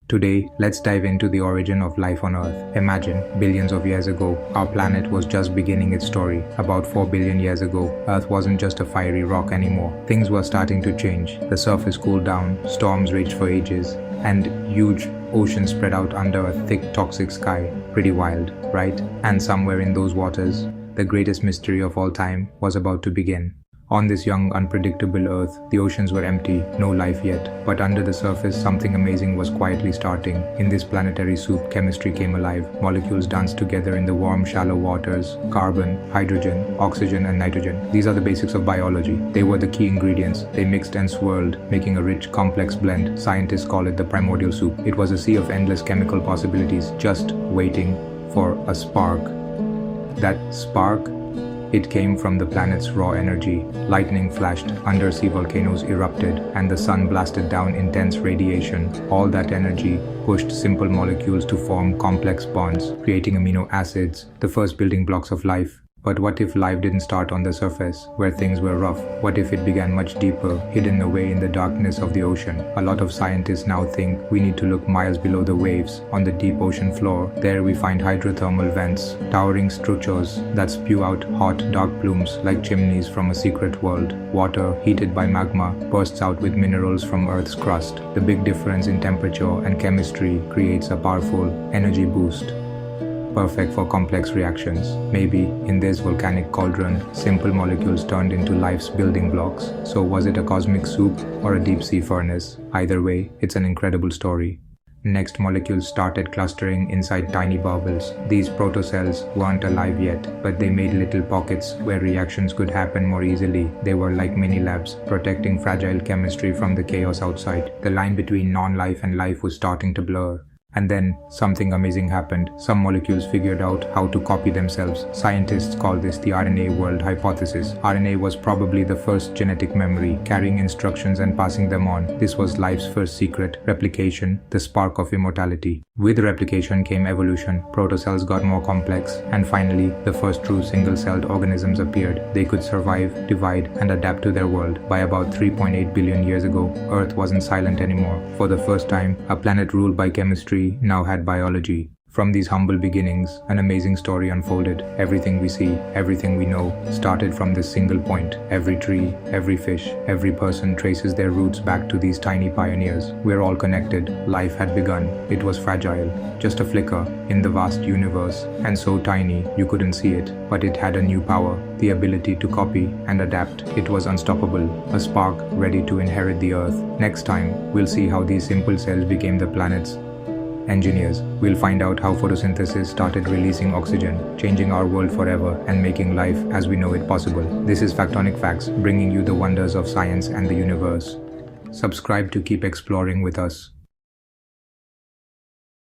Today, let's dive into the origin of life on Earth. Imagine, billions of years ago, our planet was just beginning its story. About 4 billion years ago, Earth wasn't just a fiery rock anymore. Things were starting to change. The surface cooled down, storms raged for ages, and huge oceans spread out under a thick toxic sky. Pretty wild, right? And somewhere in those waters, the greatest mystery of all time was about to begin. On this young, unpredictable Earth, the oceans were empty, no life yet. But under the surface, something amazing was quietly starting. In this planetary soup, chemistry came alive. Molecules danced together in the warm, shallow waters. Carbon, hydrogen, oxygen, and nitrogen. These are the basics of biology. They were the key ingredients. They mixed and swirled, making a rich, complex blend. Scientists call it the primordial soup. It was a sea of endless chemical possibilities, just waiting for a spark. That spark? It came from the planet's raw energy. Lightning flashed, undersea volcanoes erupted, and the sun blasted down intense radiation. All that energy pushed simple molecules to form complex bonds, creating amino acids, the first building blocks of life. But what if life didn't start on the surface, where things were rough? What if it began much deeper, hidden away in the darkness of the ocean? A lot of scientists now think we need to look miles below the waves. On the deep ocean floor, there we find hydrothermal vents, towering structures that spew out hot, dark plumes like chimneys from a secret world. Water, heated by magma, bursts out with minerals from Earth's crust. The big difference in temperature and chemistry creates a powerful energy boost, perfect for complex reactions. Maybe, in this volcanic cauldron, simple molecules turned into life's building blocks. So was it a cosmic soup or a deep-sea furnace? Either way, it's an incredible story. Next, molecules started clustering inside tiny bubbles. These protocells weren't alive yet, but they made little pockets where reactions could happen more easily. They were like mini labs, protecting fragile chemistry from the chaos outside. The line between non-life and life was starting to blur. And then, something amazing happened. Some molecules figured out how to copy themselves. Scientists call this the RNA World Hypothesis. RNA was probably the first genetic memory, carrying instructions and passing them on. This was life's first secret, replication, the spark of immortality. With replication came evolution. Protocells got more complex, and finally, the first true single-celled organisms appeared. They could survive, divide, and adapt to their world. By about 3.8 billion years ago, Earth wasn't silent anymore. For the first time, a planet ruled by chemistry now had biology. From these humble beginnings, an amazing story unfolded. Everything we see, everything we know, started from this single point. Every tree, every fish, every person traces their roots back to these tiny pioneers. We're all connected. Life had begun. It was fragile, just a flicker in the vast universe, and so tiny you couldn't see it. But it had a new power, the ability to copy and adapt. It was unstoppable, a spark ready to inherit the Earth. Next time, we'll see how these simple cells became the planet's engineers. We'll find out how photosynthesis started releasing oxygen, changing our world forever and making life as we know it possible. This is Factonic Facts, bringing you the wonders of science and the universe. Subscribe to keep exploring with us.